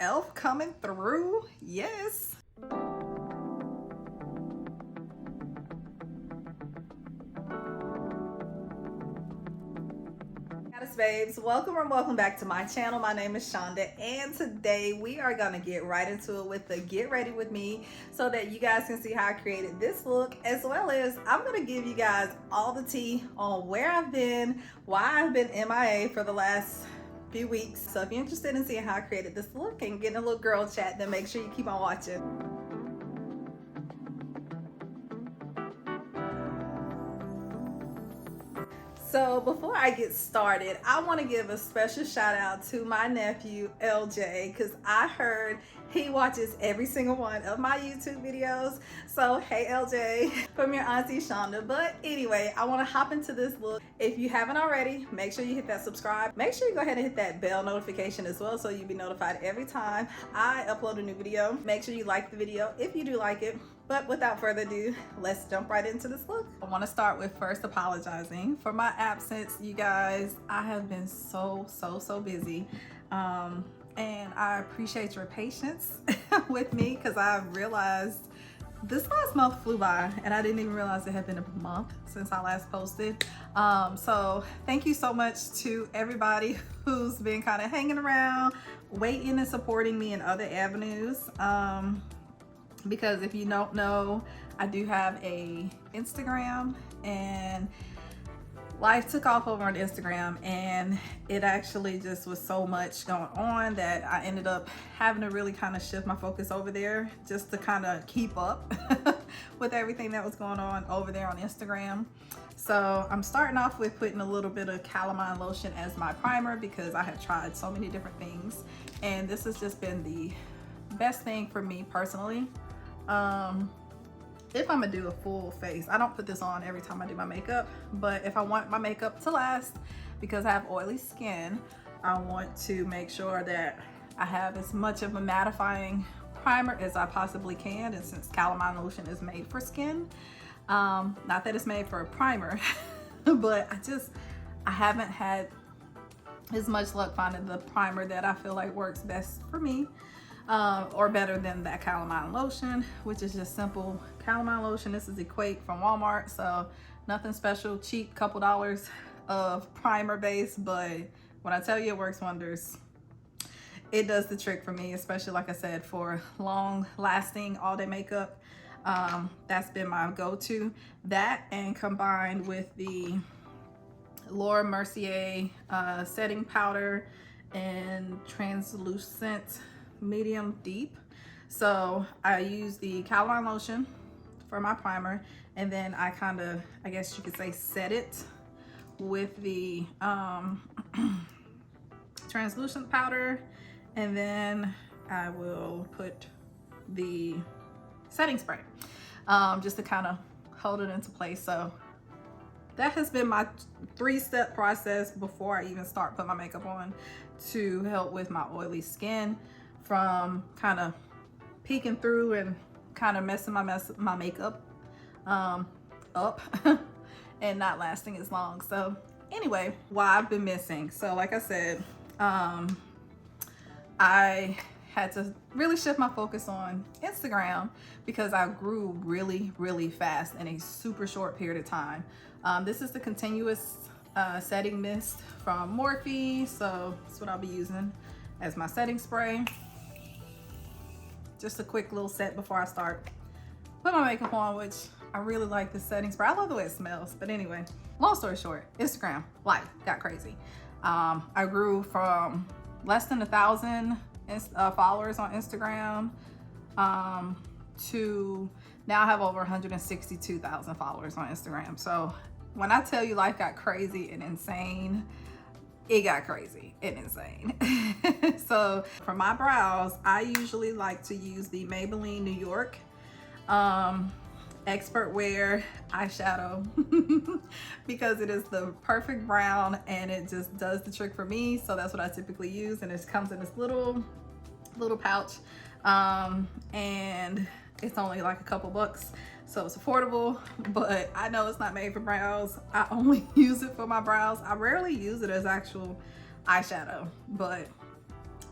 elf coming through. Yes. Babes, welcome or welcome back to my channel. My name is Shonda, and today we are gonna get right into it with the get ready with me so that you guys can see how I created this look, as well as I'm gonna give you guys all the tea on where I've been, why I've been MIA for the last few weeks. So if you're interested in seeing how I created this look and getting a little girl chat, then make sure you keep on watching. So before I get started, I want to give a special shout out to my nephew LJ, because I heard he watches every single one of my YouTube videos. So hey LJ, from your auntie Shonda. But anyway, I want to hop into this look. If you haven't already, make sure you hit that subscribe. Make sure you go ahead and hit that bell notification as well, so you'll be notified every time I upload a new video. Make sure you like the video if you do like it. But without further ado, let's jump right into this look. I want to start with first apologizing for my absence, you guys. I have been so busy. And I appreciate your patience with me, because I realized this last month flew by and I didn't even realize it had been a month since I last posted. So thank you so much to everybody who's been kind of hanging around, waiting and supporting me in other avenues. Because if you don't know, I do have a Instagram, and life took off over on Instagram, and it actually just was so much going on that I ended up having to really kind of shift my focus over there just to kind of keep up with everything that was going on over there on Instagram. So I'm starting off with putting a little bit of calamine lotion as my primer, because I have tried so many different things, and this has just been the best thing for me personally. If I'm gonna do a full face, I don't put this on every time I do my makeup, but if I want my makeup to last, because I have oily skin, I want to make sure that I have as much of a mattifying primer as I possibly can. And since calamine lotion is made for skin, not that it's made for a primer, but I haven't had as much luck finding the primer that I feel like works best for me. Or better than that calamine lotion, which is just simple calamine lotion. This is Equate from Walmart, so nothing special, cheap, couple dollars of primer base, but when I tell you it works wonders, it does the trick for me, especially like I said, for long lasting all day makeup. That's been my go-to. That, and combined with the Laura Mercier setting powder and translucent medium deep. So I use the calamine lotion for my primer, and then I kind of, I guess you could say, set it with the translucent powder, and then I will put the setting spray just to kind of hold it into place. So that has been my 3-step process before I even start putting my makeup on, to help with my oily skin from kind of peeking through and kind of messing my makeup up and not lasting as long. So anyway, why I've been missing. So like I said, I had to really shift my focus on Instagram because I grew really fast in a super short period of time. This is the continuous setting mist from Morphe, so that's what I'll be using as my setting spray. Just a quick little set before I start put my makeup on, which I really like this setting spray. I love the way it smells. But anyway, long story short, Instagram life got crazy. I grew from less than 1,000 followers on Instagram to now I have over 162,000 followers on Instagram. So when I tell you life got crazy and insane, it got crazy and insane. So for my brows, I usually like to use the Maybelline New York Expert Wear eyeshadow because it is the perfect brown and it just does the trick for me. So that's what I typically use, and it comes in this little pouch, and it's only like a couple bucks, so it's affordable. But I know it's not made for brows. I only use it for my brows. I rarely use it as actual eyeshadow, but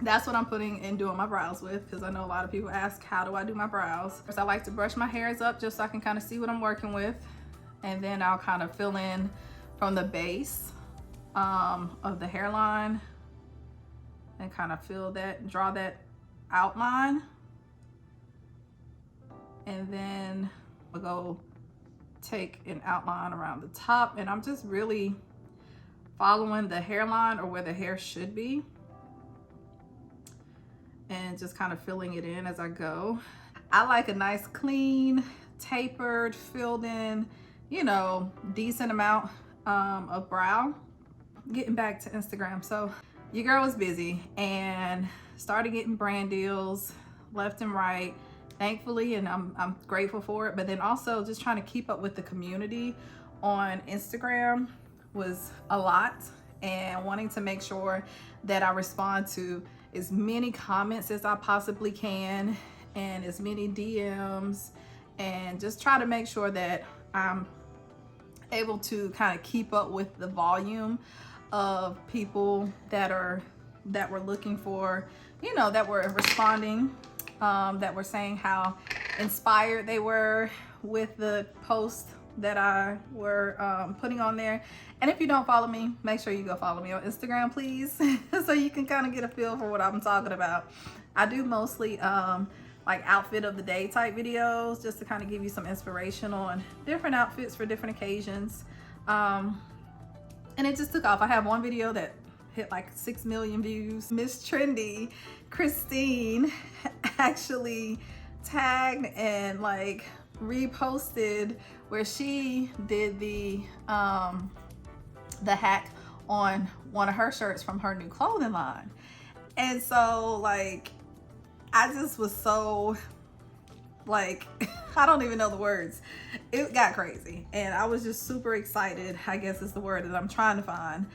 That's what I'm putting and doing my brows with, because I know a lot of people ask, how do I do my brows? First, I like to brush my hairs up just so I can kind of see what I'm working with. And then I'll kind of fill in from the base of the hairline and kind of fill that, draw that outline. And then I'll go take an outline around the top, and I'm just really following the hairline or where the hair should be, and just kind of filling it in as I go. I like a nice clean, tapered, filled in, you know, decent amount of brow. Getting back to Instagram. So your girl was busy and started getting brand deals left and right, thankfully, and I'm grateful for it. But then also just trying to keep up with the community on Instagram was a lot, and wanting to make sure that I respond to as many comments as I possibly can and as many DMs, and just try to make sure that I'm able to kind of keep up with the volume of people that were looking for, you know, that were responding, that were saying how inspired they were with the post that I were putting on there. And if you don't follow me, make sure you go follow me on Instagram, please, so you can kind of get a feel for what I'm talking about. I do mostly like outfit of the day type videos, just to kind of give you some inspiration on different outfits for different occasions. And it just took off. I have one video that hit like 6 million views. Miss Trendy Christine actually tagged and like reposted where she did the hack on one of her shirts from her new clothing line. And so like I just was so like I don't even know the words. It got crazy, and I was just super excited, I guess is the word that I'm trying to find,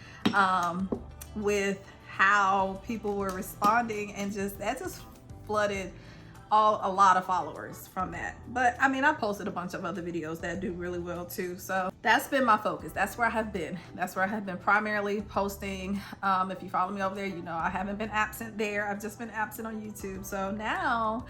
with how people were responding, and that just flooded a lot of followers from that. But I mean, I posted a bunch of other videos that do really well too, so that's been my focus. That's where I have been primarily posting. If you follow me over there, you know I haven't been absent there. I've just been absent on YouTube. So now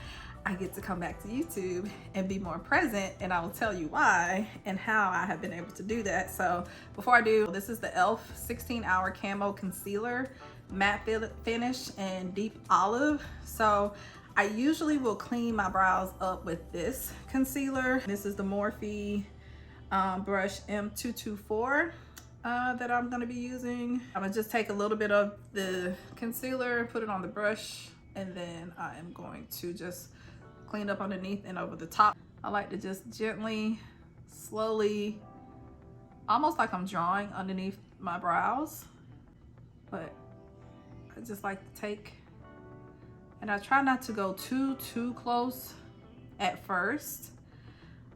I get to come back to YouTube and be more present, and I will tell you why and how I have been able to do that. So before I do, this is the e.l.f. 16-hour camo concealer, matte finish and deep olive. So I usually will clean my brows up with this concealer. This is the Morphe brush M224 that I'm gonna be using. I'm gonna just take a little bit of the concealer, put it on the brush, and then I am going to just clean up underneath and over the top. I like to just gently, slowly, almost like I'm drawing underneath my brows, but I just like to take, and I try not to go too close at first.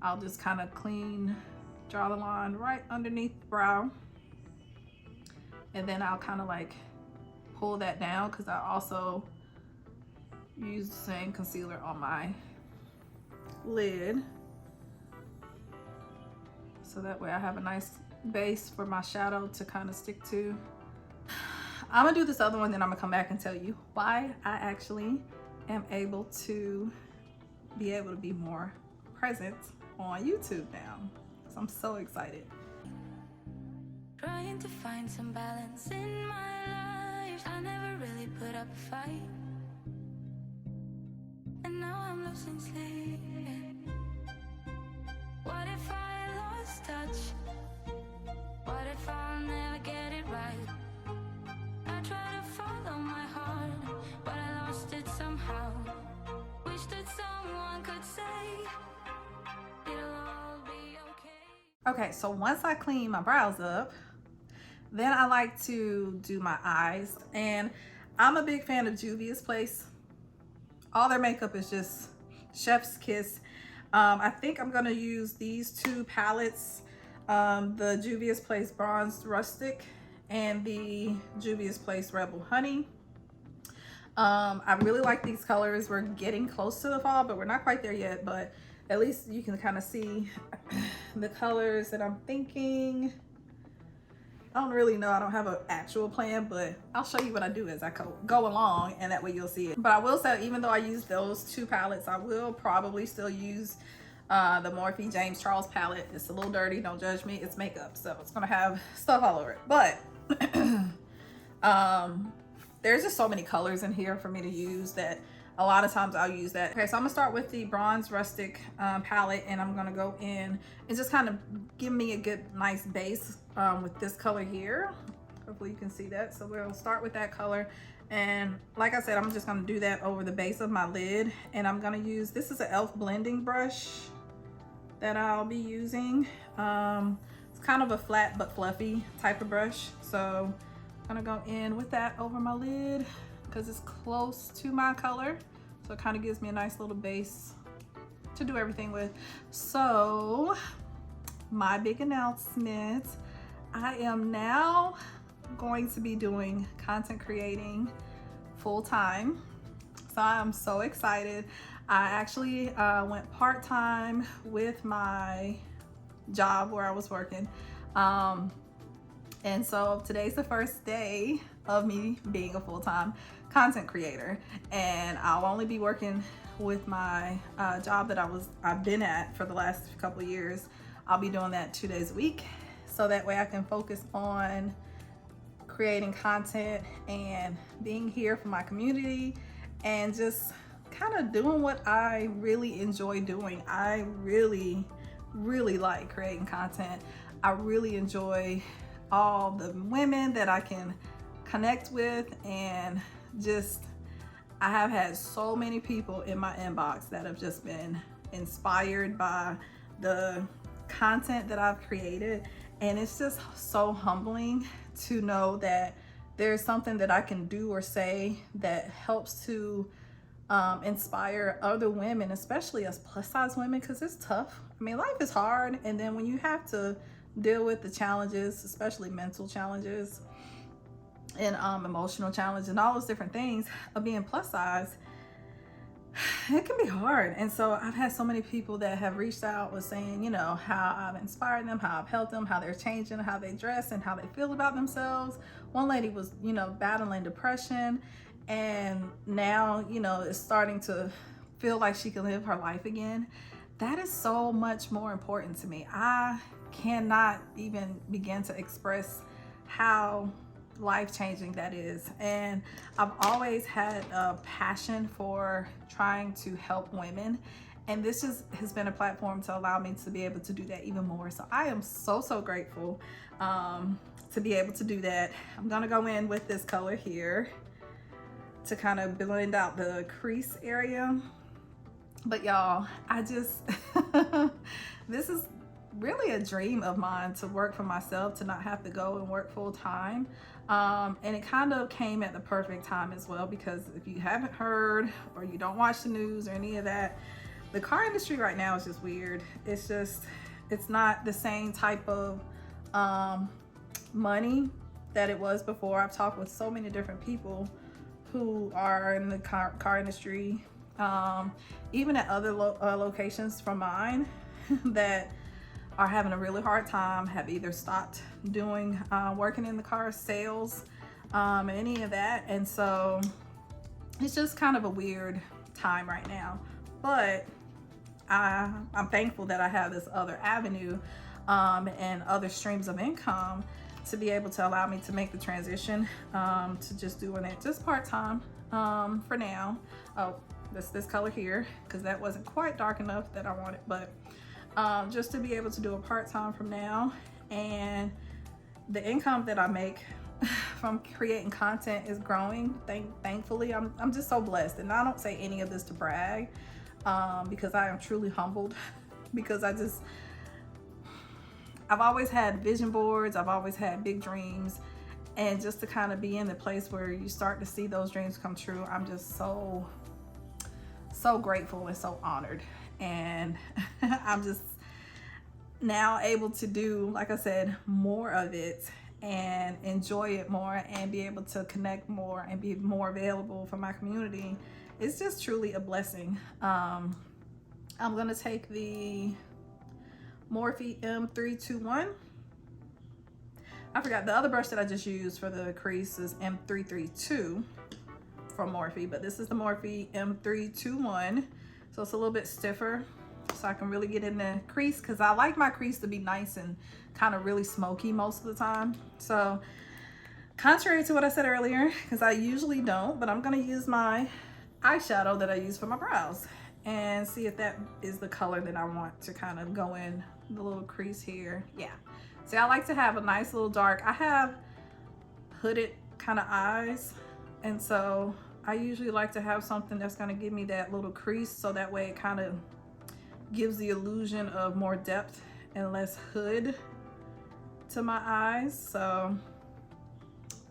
I'll just kind of draw the line right underneath the brow, and then I'll kind of like pull that down, because I also use the same concealer on my lid, so that way I have a nice base for my shadow to kind of stick to. I'm gonna do this other one, then I'm gonna come back and tell you why I actually am able to be more present on YouTube now. So I'm so excited. Trying to find some balance in my life. I never really put up a fight, and now I'm losing sleep. What if I lost touch? What if I'll never get it right? I try to follow my heart, but I lost it somehow. Wish that someone could say it'll all be okay. Okay, so once I clean my brows up, then I like to do my eyes, and I'm a big fan of Juvia's Place. All their makeup is just chef's kiss. I think I'm gonna use these two palettes, the Juvia's Place Bronzed Rustic and the Juvia's Place Rebel Honey. I really like these colors. We're getting close to the fall, but we're not quite there yet, but at least you can kind of see the colors that I'm thinking. I don't really know. I don't have an actual plan, but I'll show you what I do as I go along, and that way you'll see it. But I will say, even though I use those two palettes, I will probably still use the Morphe James Charles palette. It's a little dirty, don't judge me. It's makeup, so it's gonna have stuff all over it. But there's just so many colors in here for me to use that a lot of times I'll use that. Okay, so I'm gonna start with the Bronze Rustic palette, and I'm gonna go in and just kind of give me a good, nice base with this color here. Hopefully you can see that. So we'll start with that color. And like I said, I'm just gonna do that over the base of my lid. And I'm gonna use, this is an e.l.f. blending brush that I'll be using. It's kind of a flat but fluffy type of brush. So I'm gonna go in with that over my lid because it's close to my color. So it kind of gives me a nice little base to do everything with. So my big announcement, I am now going to be doing content creating full-time. So I'm so excited. I actually went part-time with my job where I was working. And so today's the first day of me being a full-time content creator, and I'll only be working with my job that I've been at for the last couple of years. I'll be doing that 2 days a week, so that way I can focus on creating content and being here for my community and just kind of doing what I really enjoy doing. I really like creating content. I really enjoy all the women that I can connect with, and just I have had so many people in my inbox that have just been inspired by the content that I've created, and it's just so humbling to know that there's something that I can do or say that helps to inspire other women, especially us plus size women, because it's tough. I mean, life is hard, and then when you have to deal with the challenges, especially mental challenges and emotional challenges and all those different things of being plus size, it can be hard. And so I've had so many people that have reached out with saying, you know, how I've inspired them, how I've helped them, how they're changing, how they dress and how they feel about themselves. One lady was, you know, battling depression, and now, you know, is starting to feel like she can live her life again. That is so much more important to me. I cannot even begin to express how life-changing that is. And I've always had a passion for trying to help women, and this has been a platform to allow me to be able to do that even more. So I am so grateful to be able to do that. I'm gonna go in with this color here to kind of blend out the crease area. But y'all, I just this is really a dream of mine, to work for myself, to not have to go and work full-time. And it kind of came at the perfect time as well, because if you haven't heard or you don't watch the news or any of that, the car industry right now is just weird. It's not the same type of money that it was before. I've talked with so many different people who are in the car industry, even at other locations from mine that are having a really hard time, have either stopped doing working in the car sales, any of that. And so it's just kind of a weird time right now, but I'm thankful that I have this other avenue and other streams of income to be able to allow me to make the transition to just doing it just part-time for now. Oh, this color here, because that wasn't quite dark enough that I wanted, but just to be able to do a part-time from now. And the income that I make from creating content is growing. Thankfully, I'm just so blessed. And I don't say any of this to brag, because I am truly humbled, because I've always had vision boards, I've always had big dreams, and just to kind of be in the place where you start to see those dreams come true, I'm just so grateful and so honored. And I'm just now able to do, like I said, more of it and enjoy it more and be able to connect more and be more available for my community. It's just truly a blessing. I'm gonna take the Morphe M321 I forgot the other brush that I just used for the crease is M332 from Morphe, but this is the Morphe M321. So it's a little bit stiffer, so I can really get in the crease, because I like my crease to be nice and kind of really smoky most of the time. So contrary to what I said earlier, because I usually don't, but I'm gonna use my eyeshadow that I use for my brows and see if that is the color that I want to kind of go in the little crease here. Yeah, see, I like to have a nice little dark. I have hooded kind of eyes, and so I usually like to have something that's going to give me that little crease, so that way it kind of gives the illusion of more depth and less hood to my eyes. So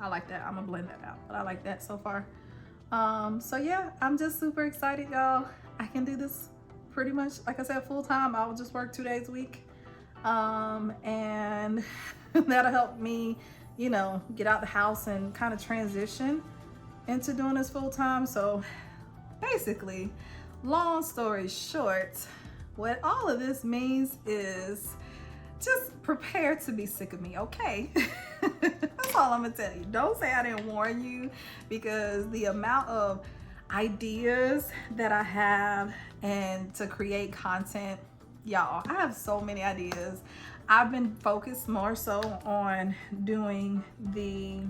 I like that. I'm gonna blend that out, but I like that so far. So yeah, I'm just super excited, y'all. I can do this pretty much, like I said, full time. I'll just work 2 days a week, and that'll help me, you know, get out the house and kind of transition into doing this full time. So basically, long story short, what all of this means is just prepare to be sick of me, okay? That's all I'm gonna tell you. Don't say I didn't warn you, because the amount of ideas that I have and to create content, y'all, I have so many ideas. I've been focused more so on doing the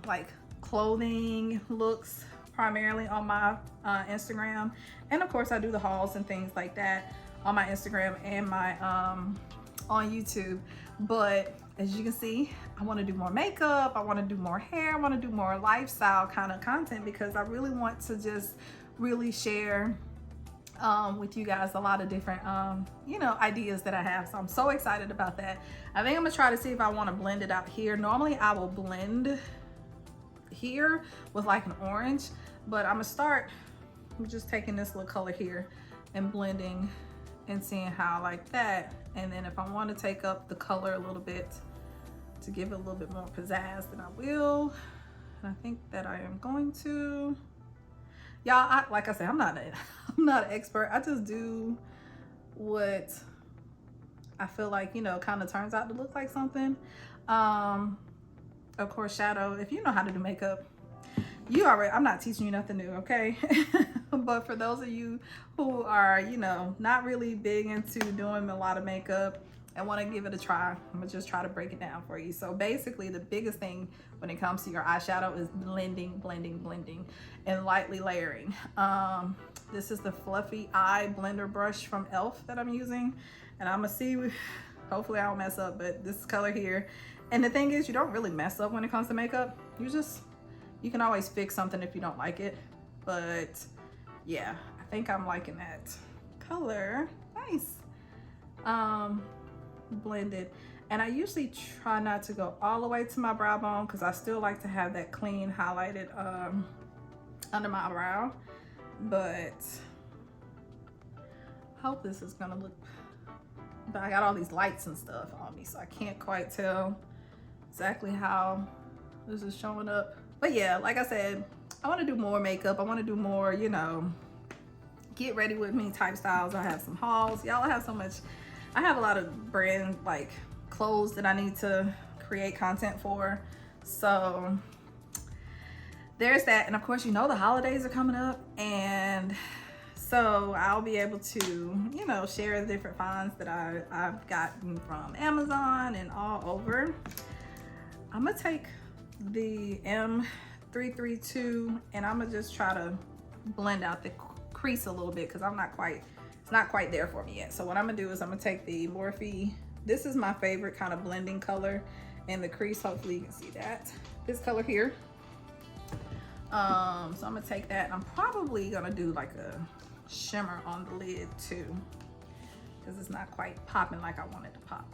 like clothing looks primarily on my Instagram, and of course I do the hauls and things like that on my Instagram and my on YouTube. But as you can see, I want to do more makeup, I want to do more hair, I want to do more lifestyle kind of content, because I really want to just really share with you guys a lot of different you know, ideas that I have. So I'm so excited about that. I think I'm gonna try to see if I want to blend it out here. Normally I will blend here with like an orange, but I'm gonna start with just taking this little color here and blending and seeing how I like that. And then if I want to take up the color a little bit to give it a little bit more pizzazz, then I will. And I think that I am going to. Y'all, like I said, I'm not an expert. I just do what I feel like, you know, kind of turns out to look like something. Of course, shadow, if you know how to do makeup, you already, I'm not teaching you nothing new, okay? But for those of you who are, you know, not really big into doing a lot of makeup and want to give it a try, I'm gonna just try to break it down for you. So basically, the biggest thing when it comes to your eyeshadow is blending, blending, blending, and lightly layering. This is the Fluffy Eye Blender brush from e.l.f. that I'm using, and I'm gonna see, hopefully I don't mess up, but this color here. And the thing is, you don't really mess up when it comes to makeup. You can always fix something if you don't like it. But yeah, I think I'm liking that color. Nice. Blended. And I usually try not to go all the way to my brow bone, because I still like to have that clean highlighted under my brow. But I hope this is gonna look, but I got all these lights and stuff on me, so I can't quite tell exactly how this is showing up. But yeah, like I said, I want to do more makeup. I want to do more, you know, get ready with me type styles. I have some hauls. Y'all, I have so much. I have a lot of brand like clothes that I need to create content for. So there's that. And of course, you know, the holidays are coming up, and so I'll be able to, you know, share the different finds that I've gotten from Amazon and all over. I'm gonna take the M332 and I'm gonna just try to blend out the crease a little bit, because it's not quite there for me yet. So what I'm gonna do is I'm gonna take the Morphe, this is my favorite kind of blending color in the crease. Hopefully you can see that, this color here. So I'm gonna take that, and I'm probably gonna do like a shimmer on the lid too, because it's not quite popping like I want it to pop.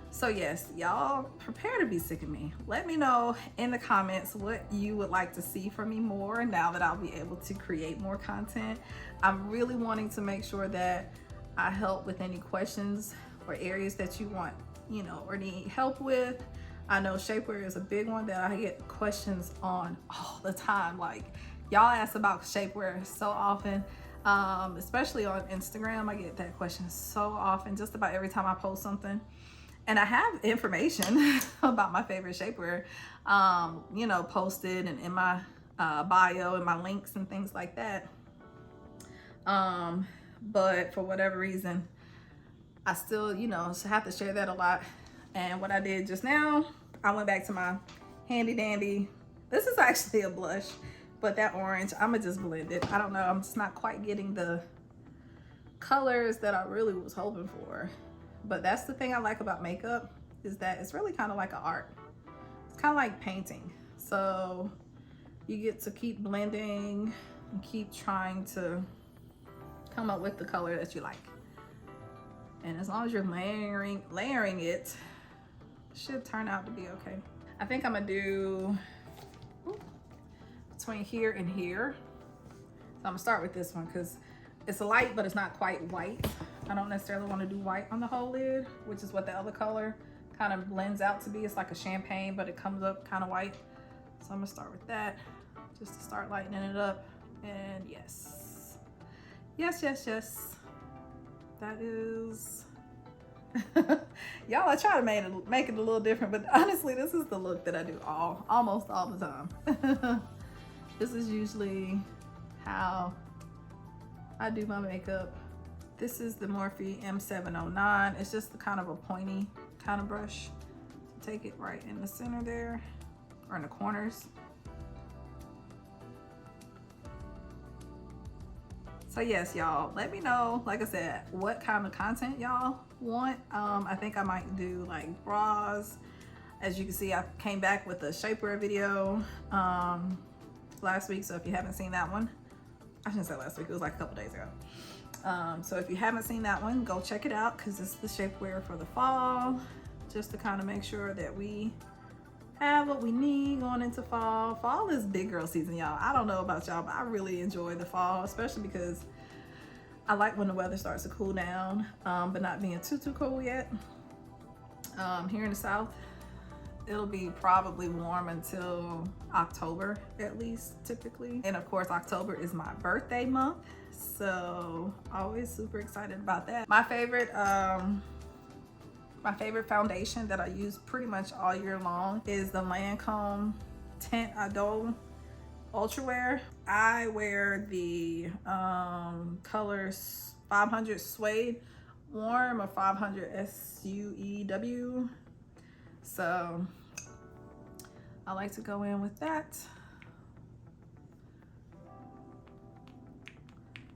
So yes, y'all prepare to be sick of me. Let me know in the comments what you would like to see from me more now that I'll be able to create more content. I'm really wanting to make sure that I help with any questions or areas that you want, you know, or need help with. I know shapewear is a big one that I get questions on all the time. Like, y'all ask about shapewear so often, especially on Instagram. I get that question so often, just about every time I post something. And I have information about my favorite shapewear, you know, posted and in my bio and my links and things like that. But for whatever reason, I still, you know, have to share that a lot. And what I did just now, I went back to my handy dandy. This is actually a blush, but that orange, I'm gonna just blend it. I don't know, I'm just not quite getting the colors that I really was hoping for. But that's the thing I like about makeup, is that it's really kind of like an art. It's kind of like painting. So you get to keep blending and keep trying to come up with the color that you like. And as long as you're layering it should turn out to be okay. I think I'm gonna do between here and here. So I'm gonna start with this one because it's a light, but it's not quite white. I don't necessarily want to do white on the whole lid, which is what the other color kind of blends out to be. It's like a champagne, but it comes up kind of white. So I'm gonna start with that just to start lightening it up. And yes, yes, yes, yes. That is, y'all, I try to make it a little different, but honestly, this is the look that I do almost all the time. This is usually how I do my makeup. This is the Morphe M709. It's just the kind of a pointy kind of brush. Take it right in the center there, or in the corners. So yes, y'all, let me know, like I said, what kind of content y'all want. I think I might do like bras. As you can see, I came back with a shapewear video last week. So if you haven't seen that one, I shouldn't say last week, it was like a couple days ago. So if you haven't seen that one, go check it out, because it's the shapewear for the fall, just to kind of make sure that we have what we need going into fall. Fall is big girl season, y'all. I don't know about y'all, but I really enjoy the fall, especially because I like when the weather starts to cool down, but not being too cool yet. Here in the South, it'll be probably warm until October, at least, typically. And of course, October is my birthday month, so always super excited about that. My favorite foundation that I use pretty much all year long is the Lancome Tint Idole Ultra Wear. I wear the colors 500 Suede Warm or 500 SUEW. So I like to go in with that.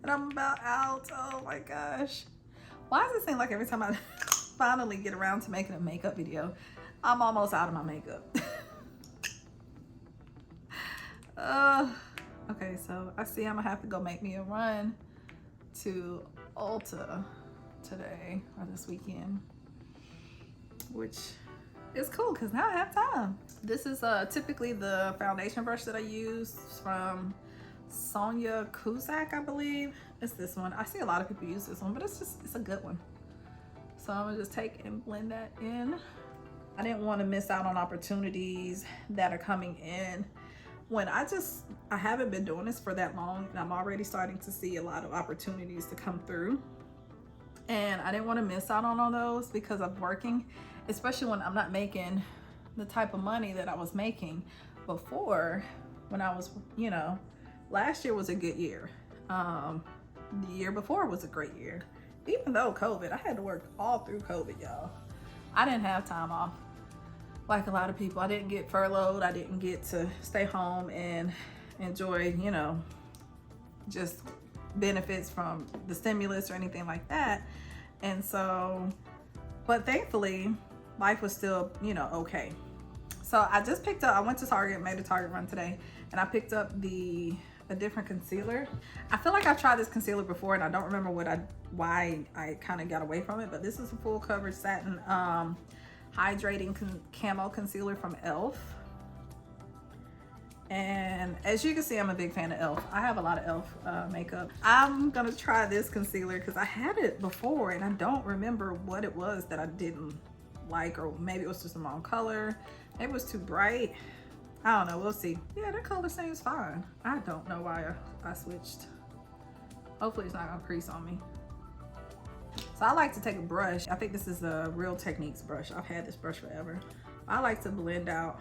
And I'm about out. Oh my gosh. Why does it seem like every time I finally get around to making a makeup video, I'm almost out of my makeup? Okay, so I see I'm gonna have to go make me a run to Ulta today or this weekend, which is cool because now I have time. This is typically the foundation brush that I use from Sonia Kuzak, I believe. It's this one. I see a lot of people use this one, but it's a good one. So I'm gonna just take and blend that in. I didn't want to miss out on opportunities that are coming in when I haven't been doing this for that long, and I'm already starting to see a lot of opportunities to come through. And I didn't want to miss out on all those because I'm working, especially when I'm not making the type of money that I was making before, when I was, you know, last year was a good year. The year before was a great year. Even though COVID, I had to work all through COVID, y'all. I didn't have time off like a lot of people. I didn't get furloughed. I didn't get to stay home and enjoy, you know, just benefits from the stimulus or anything like that. And so, but thankfully, life was still, you know, okay. So I just picked up, I went to Target, made a Target run today, and I picked up a different concealer. I feel like I've tried this concealer before and I don't remember why I kind of got away from it, but this is a full coverage satin hydrating camo concealer from e.l.f. And as you can see, I'm a big fan of e.l.f. I have a lot of e.l.f. makeup. I'm gonna try this concealer because I had it before and I don't remember what it was that I didn't like, or maybe it was just the wrong color. Maybe it was too bright. I don't know, we'll see. Yeah, that color seems fine. I don't know why I switched. Hopefully it's not gonna crease on me. So I like to take a brush. I think this is a Real Techniques brush. I've had this brush forever. I like to blend out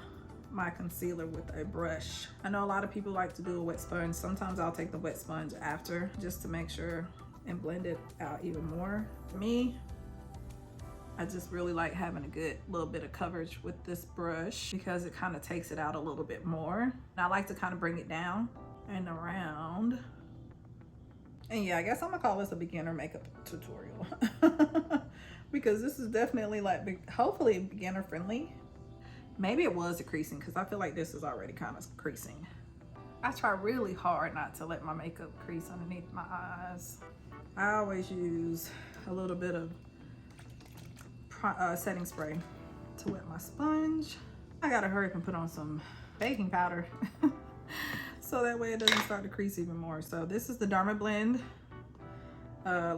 my concealer with a brush. I know a lot of people like to do a wet sponge. Sometimes I'll take the wet sponge after just to make sure and blend it out even more. For me, I just really like having a good little bit of coverage with this brush because it kind of takes it out a little bit more. And I like to kind of bring it down and around. And yeah, I guess I'm gonna call this a beginner makeup tutorial because this is definitely like, hopefully beginner friendly. Maybe it was decreasing because I feel like this is already kind of creasing. I try really hard not to let my makeup crease underneath my eyes. I always use a little bit of setting spray to wet my sponge. I gotta hurry up and put on some baking powder so that way it doesn't start to crease even more. So this is the Dermablend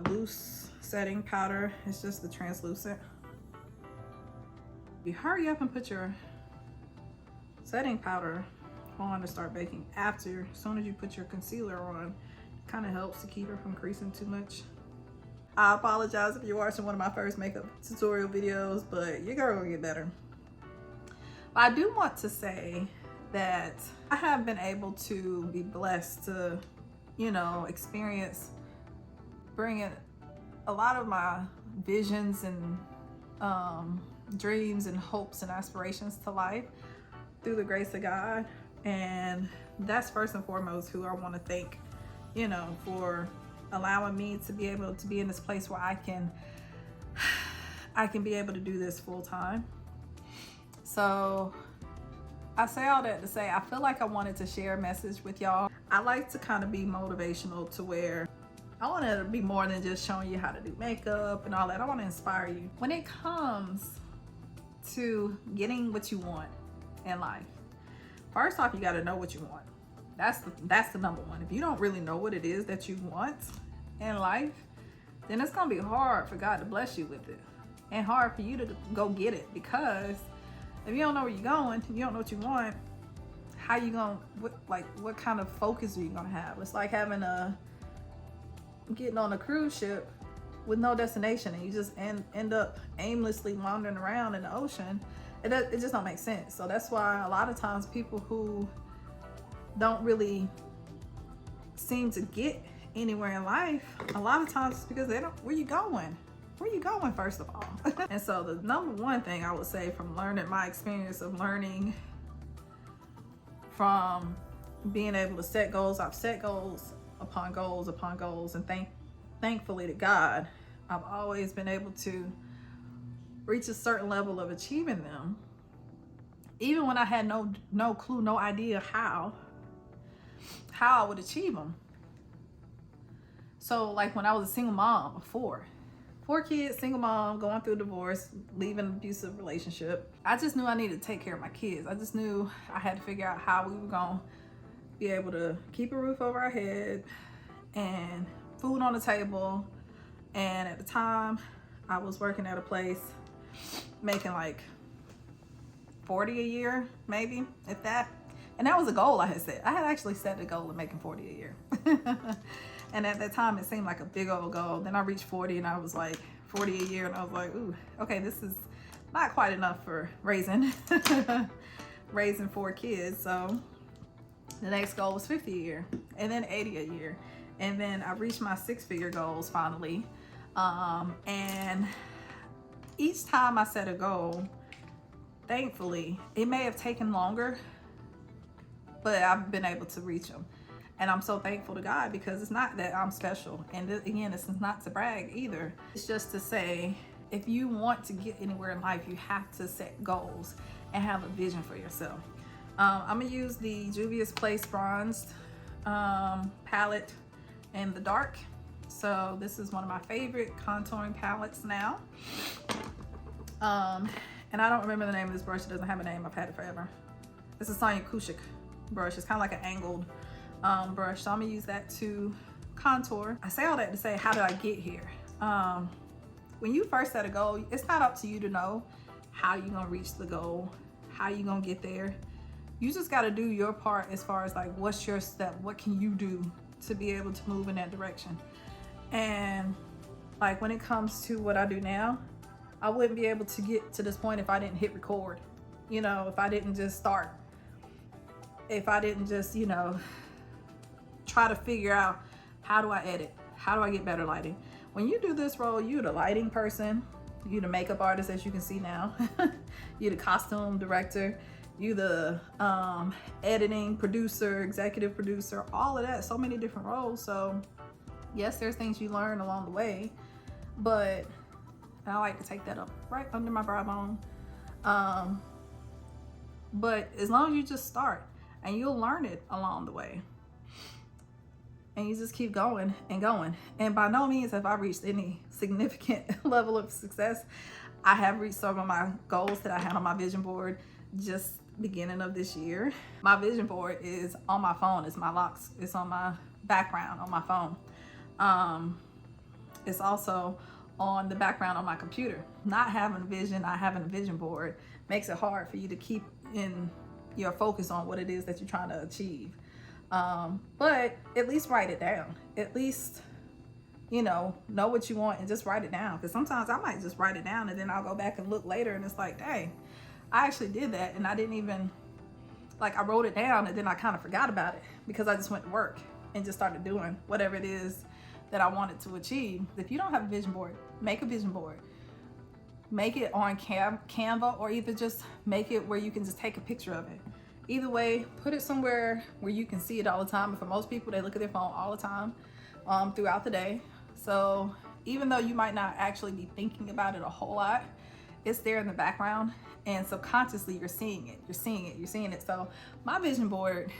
loose setting powder. It's just the translucent. You hurry up and put your setting powder on to start baking after, as soon as you put your concealer on. Kind of helps to keep it from creasing too much. I apologize if you're watching one of my first makeup tutorial videos, but your girl will get better. But I do want to say that I have been able to be blessed to, you know, experience bringing a lot of my visions and dreams and hopes and aspirations to life through the grace of God. And that's first and foremost who I want to thank, you know, for allowing me to be able to be in this place where I can be able to do this full time. So I say all that to say, I feel like I wanted to share a message with y'all. I like to kind of be motivational to where I want to be more than just showing you how to do makeup and all that. I want to inspire you. When it comes to getting what you want in life, first off, you got to know what you want. That's the number one. If you don't really know what it is that you want in life, then it's gonna be hard for God to bless you with it, and hard for you to go get it. Because if you don't know where you're going, you don't know what you want, how you gonna, what kind of focus are you gonna have? It's like getting on a cruise ship with no destination, and you just end up aimlessly wandering around in the ocean. It just don't make sense. So that's why a lot of times people who don't really seem to get anywhere in life, a lot of times it's because they don't, where you going first of all. And so the number one thing I would say from learning, my experience of learning from being able to set goals, I've set goals upon goals upon goals, and thankfully to God, I've always been able to reach a certain level of achieving them, even when I had no clue, no idea how I would achieve them. So like when I was a single mom before, 4 kids, single mom, going through a divorce, leaving an abusive relationship, I just knew I needed to take care of my kids. I just knew I had to figure out how we were gonna be able to keep a roof over our head and food on the table. And at the time, I was working at a place making like 40 a year, maybe, if that. And that was a goal I had set. I had actually set the goal of making 40 a year. And at that time, it seemed like a big old goal. Then I reached 40 and I was like, 40 a year. And I was like, ooh, okay, this is not quite enough for raising 4 kids. So the next goal was 50 a year, and then 80 a year. And then I reached my 6-figure goals finally. And each time I set a goal, thankfully, it may have taken longer, but I've been able to reach them. And I'm so thankful to God, because it's not that I'm special. And again, it's not to brag either. It's just to say, if you want to get anywhere in life, you have to set goals and have a vision for yourself. I'm gonna use the Juvia's Place Bronzed palette in the dark. So this is one of my favorite contouring palettes now. And I don't remember the name of this brush. It doesn't have a name. I've had it forever. It's a Sonia Kouchik brush. It's kind of like an angled brush. So I'm gonna use that to contour. I say all that to say, how did I get here? When you first set a goal, it's not up to you to know how you're gonna reach the goal, how you're gonna get there. You just gotta do your part as far as like, what's your step? What can you do to be able to move in that direction? And Like when it comes to what I do now, I wouldn't be able to get to this point if I didn't hit record. You know, if I didn't just start, if I didn't just, you know, try to figure out how do I edit? How do I get better lighting? When you do this role, you're the lighting person, you the makeup artist, as you can see now, you the costume director, you the editing producer, executive producer, all of that, so many different roles. So yes, there's things you learn along the way, but I like to take that up right under my brow bone. But as long as you just start, and you'll learn it along the way, and you just keep going and going. And by no means have I reached any significant level of success. I have reached some of my goals that I had on my vision board just beginning of this year. My vision board is on my phone. It's my locks. It's on my background on my phone. It's also on the background on my computer. Not having a vision, not having a vision board makes it hard for you to keep in your focus on what it is that you're trying to achieve. But at least write it down. At least, you know what you want and just write it down. Because sometimes I might just write it down and then I'll go back and look later and it's like, dang, I actually did that and I didn't even, like, I wrote it down and then I kind of forgot about it because I just went to work and just started doing whatever it is that I wanted to achieve. If you don't have a vision board, make a vision board. Make it on Canva, or either just make it where you can just take a picture of it. Either way, put it somewhere where you can see it all the time. And for most people, they look at their phone all the time throughout the day. So even though you might not actually be thinking about it a whole lot, it's there in the background, and subconsciously you're seeing it. You're seeing it. So my vision board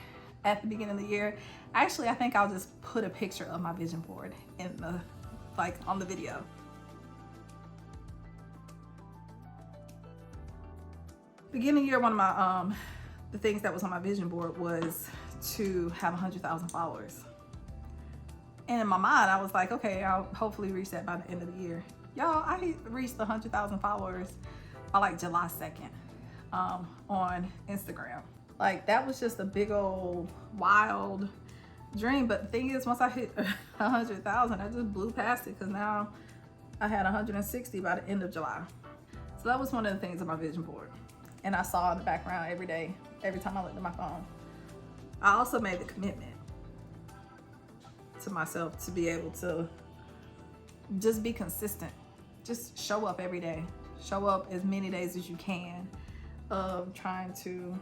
at the beginning of the year, actually, I think I'll just put a picture of my vision board in the, like, on the video. Beginning of the year, one of my the things that was on my vision board was to have 100,000 followers. And in my mind, I was like, okay, I'll hopefully reach that by the end of the year. Y'all, I reached 100,000 followers by like July 2nd on Instagram. Like, that was just a big old wild dream. But the thing is, once I hit 100,000, I just blew past it, because now I had 160 by the end of July. So that was one of the things on my vision board. And I saw in the background every day, every time I looked at my phone. I also made the commitment to myself to be able to just be consistent. Just show up every day. Show up as many days as you can of trying to,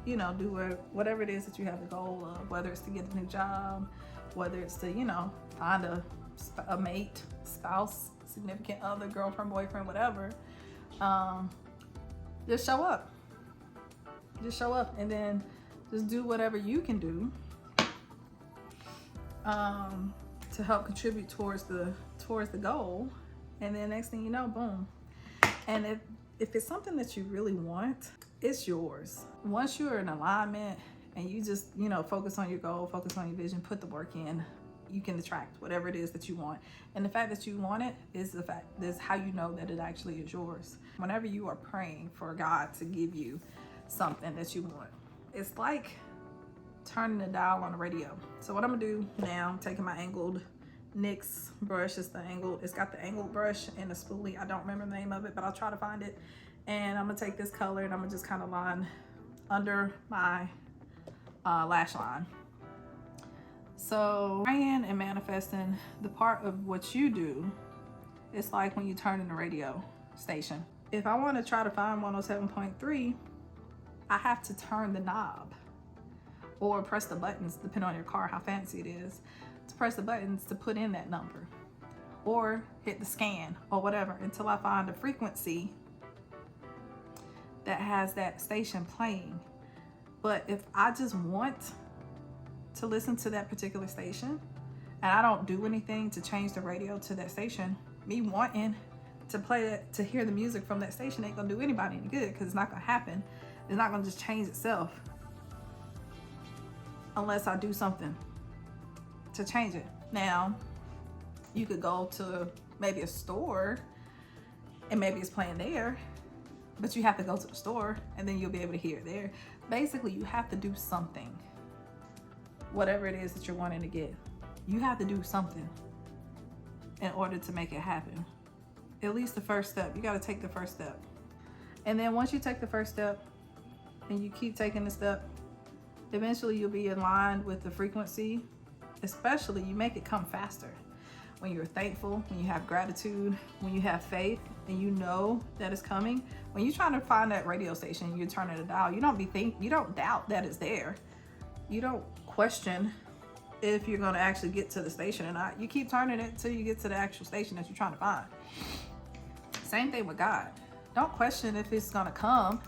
you know, do whatever it is that you have the goal of, whether it's to get a new job, whether it's to, you know, find a mate, spouse, significant other, girlfriend, boyfriend, whatever. Just show up. Just show up, and then just do whatever you can do to help contribute towards the goal. And then next thing you know, boom. And if it's something that you really want, it's yours. Once you're in alignment and you just, you know, focus on your goal, focus on your vision, put the work in, you can attract whatever it is that you want. And the fact that you want it is how you know that it actually is yours. Whenever you are praying for God to give you something that you want, it's like turning the dial on the radio. So what I'm gonna do now, I'm taking my angled NYX brush. It's got the angled brush and the spoolie. I don't remember the name of it, but I'll try to find it. And I'm gonna take this color and I'm gonna just kind of line under my lash line. So praying and manifesting, the part of what you do, it's like when you turn in the radio station. If I want to try to find 107.3, I have to turn the knob or press the buttons, depending on your car, how fancy it is, to press the buttons to put in that number, or hit the scan or whatever until I find a frequency that has that station playing. But if I just want to listen to that particular station and I don't do anything to change the radio to that station, me wanting to play it, to hear the music from that station ain't gonna do anybody any good, because it's not gonna happen. It's not gonna just change itself unless I do something to change it. Now, you could go to maybe a store and maybe it's playing there, but you have to go to the store and then you'll be able to hear it there. Basically, you have to do something. Whatever it is that you're wanting to get, you have to do something. in order to make it happen. At least the first step. You got to take the first step. And then once you take the first step and you keep taking the step, eventually you'll be in line with the frequency. Especially you make it come faster when you're thankful, when you have gratitude, when you have faith and you know that it's coming. When you're trying to find that radio station, you're turning the dial. You don't doubt that it's there. You don't question if you're going to actually get to the station or not. You keep turning it till you get to the actual station that you're trying to find. Same thing with God. Don't question if it's going to come.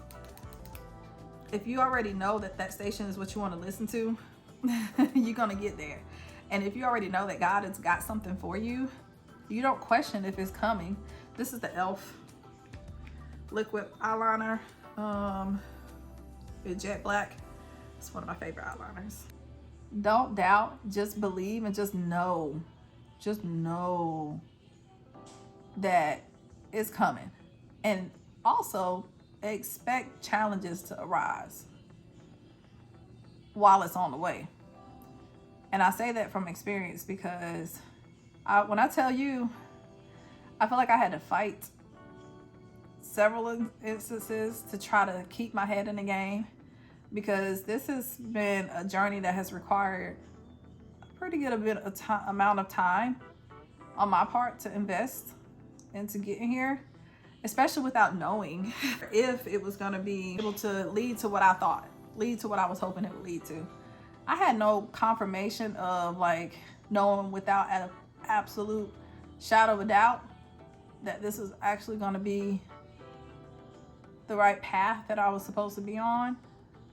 If you already know that that station is what you want to listen to, you're going to get there. And if you already know that God has got something for you, you don't question if it's coming. This is the e.l.f. liquid eyeliner. It's jet black. It's one of my favorite eyeliners. Don't doubt, just believe and just know. Just know that it's coming. And also expect challenges to arise while it's on the way. And I say that from experience because when I tell you, I feel like I had to fight several instances to try to keep my head in the game, because this has been a journey that has required a pretty good amount of time on my part to invest into getting here, especially without knowing if it was going to be able to lead to what I thought, lead to what I was hoping it would lead to. I had no confirmation of like knowing without an absolute shadow of a doubt that this is actually going to be the right path that I was supposed to be on.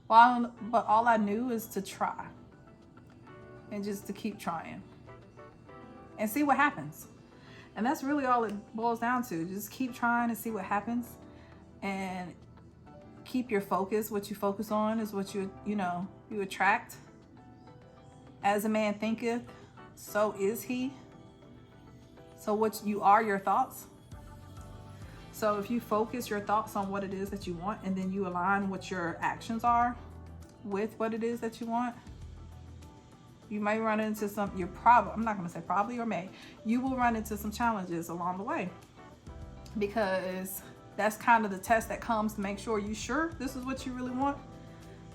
But all I knew is to try and just to keep trying and see what happens. And that's really all it boils down to. Just keep trying and see what happens, and keep your focus. What you focus on is what you attract. As a man thinketh, so is he. So what you are, your thoughts. So if you focus your thoughts on what it is that you want, and then you align what your actions are with what it is that you want, you may run into I'm not going to say probably or may, you will run into some challenges along the way, because that's kind of the test that comes to make sure you sure this is what you really want.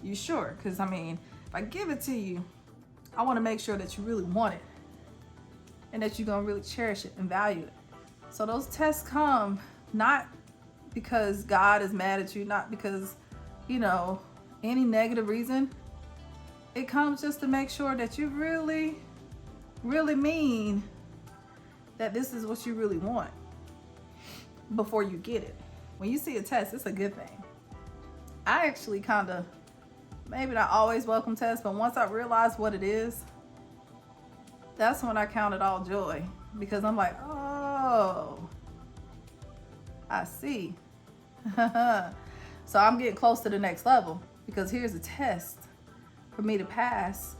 You sure? Because I mean, if I give it to you, I want to make sure that you really want it and that you're going to really cherish it and value it. So those tests come not because God is mad at you, not because, any negative reason. It comes just to make sure that you really, really mean that this is what you really want before you get it. When you see a test, it's a good thing. I actually kind of, maybe not always welcome tests, but once I realized what it is, that's when I count it all joy, because I'm like, oh, I see. So I'm getting close to the next level, because here's a test for me to pass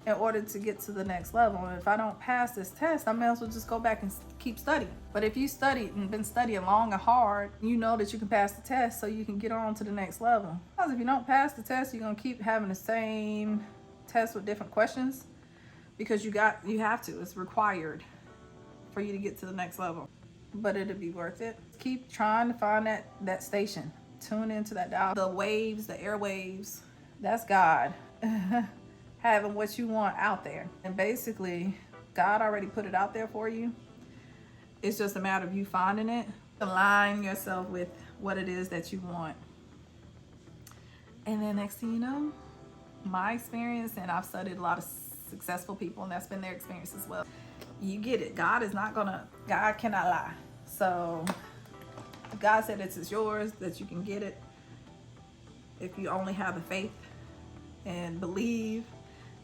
in order to get to the next level. And if I don't pass this test, I may as well just go back and keep studying. But if you studied and been studying long and hard, you know that you can pass the test so you can get on to the next level. Because if you don't pass the test, you're going to keep having the same test with different questions, because you have to. It's required for you to get to the next level. But it'll be worth it. Keep trying to find that station. Tune into that dial. The waves, the airwaves, that's God having what you want out there. And basically, God already put it out there for you. It's just a matter of you finding it. Align yourself with what it is that you want. And then next thing you know, my experience, and I've studied a lot of successful people, and that's been their experience as well. You get it. God cannot lie. So God said it's yours, that you can get it if you only have the faith and believe,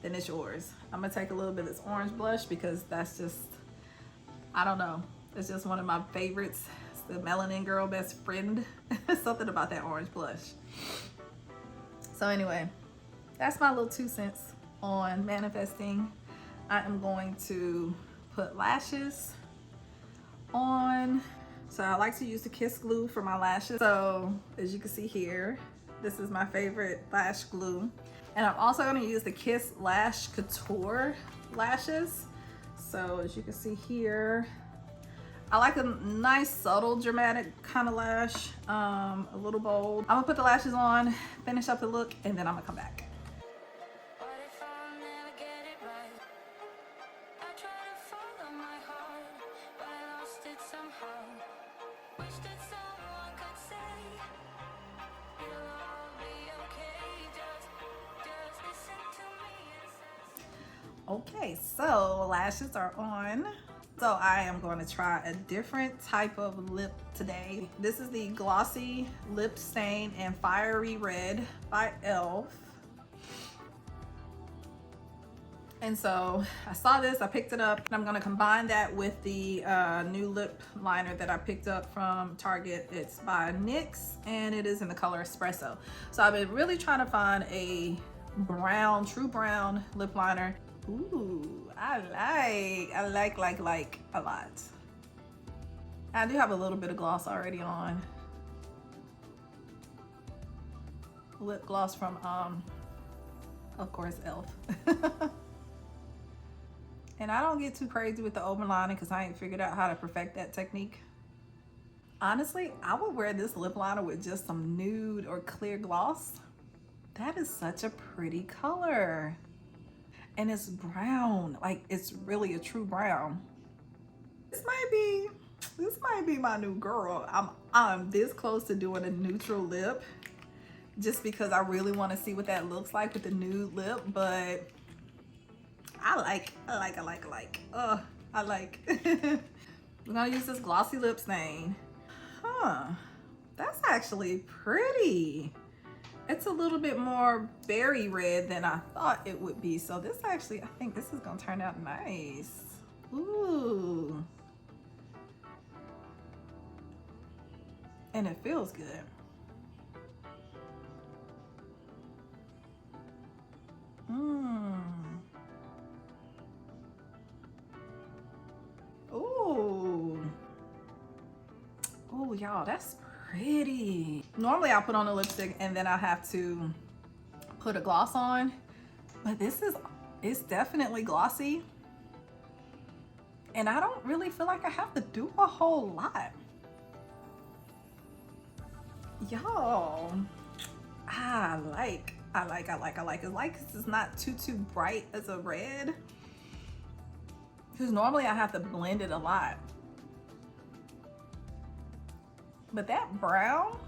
then it's yours. I'm gonna take a little bit of this orange blush, because that's just, I don't know, it's just one of my favorites. It's the Melanin Girl Best Friend. Something about that orange blush. So anyway, that's my little 2 cents on manifesting. I am going to put lashes on. So I like to use the Kiss glue for my lashes. So as you can see here, this is my favorite lash glue. And I'm also going to use the Kiss Lash Couture lashes. So as you can see here, I like a nice, subtle, dramatic kind of lash, a little bold. I'm gonna put the lashes on, finish up the look, and then I'm gonna come back. What if I'll never get it right? I try to follow my heart, but I lost it somehow. Wish that someone could say it'll all be okay. Just listen to me. Okay, so lashes are on. So I am going to try a different type of lip today. This is the Glossy Lip Stain and Fiery Red by e.l.f. And so I saw this, I picked it up, and I'm gonna combine that with the new lip liner that I picked up from Target. It's by NYX, and it is in the color Espresso. So I've been really trying to find a brown, true brown lip liner. Ooh, I like a lot. I do have a little bit of gloss already on. Lip gloss from, of course, e.l.f. And I don't get too crazy with the open liner because I ain't figured out how to perfect that technique. Honestly, I would wear this lip liner with just some nude or clear gloss. That is such a pretty color. And it's brown, like it's really a true brown. This might be my new girl. I'm this close to doing a neutral lip just because I really want to see what that looks like with the nude lip, but I like. We're gonna use this glossy lip stain. Huh, that's actually pretty. It's a little bit more berry red than I thought it would be. So this actually, I think this is gonna turn out nice. Ooh. And it feels good. Ooh. Ooh, y'all, that's pretty. Normally I put on a lipstick and then I have to put a gloss on, but it's definitely glossy. And I don't really feel like I have to do a whole lot. Y'all, I like. It's like this is not too bright as a red. Because normally I have to blend it a lot. But that brown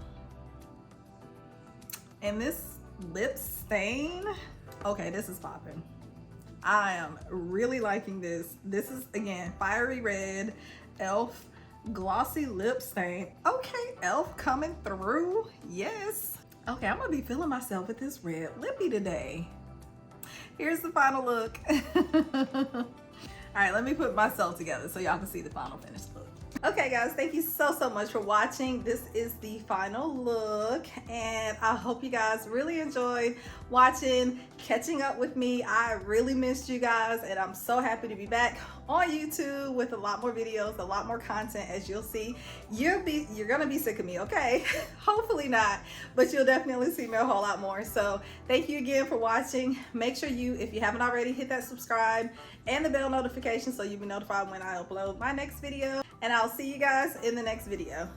and this lip stain, okay, this is popping. I am really liking this. This is, again, Fiery Red, e.l.f. Glossy Lip Stain. Okay, e.l.f. coming through, yes. Okay, I'm gonna be feeling myself with this red lippy today. Here's the final look. All right, let me put myself together so y'all can see the final finished look. Okay guys, thank you so much for watching. This is the final look and I hope you guys really enjoyed watching, catching up with me. I really missed you guys and I'm so happy to be back on YouTube with a lot more videos, a lot more content. As you'll see, you're gonna be sick of me, okay? Hopefully not, but you'll definitely see me a whole lot more. So thank you again for watching. Make sure you, if you haven't already, hit that subscribe and the bell notification so you'll be notified when I upload my next video. And I'll see you guys in the next video.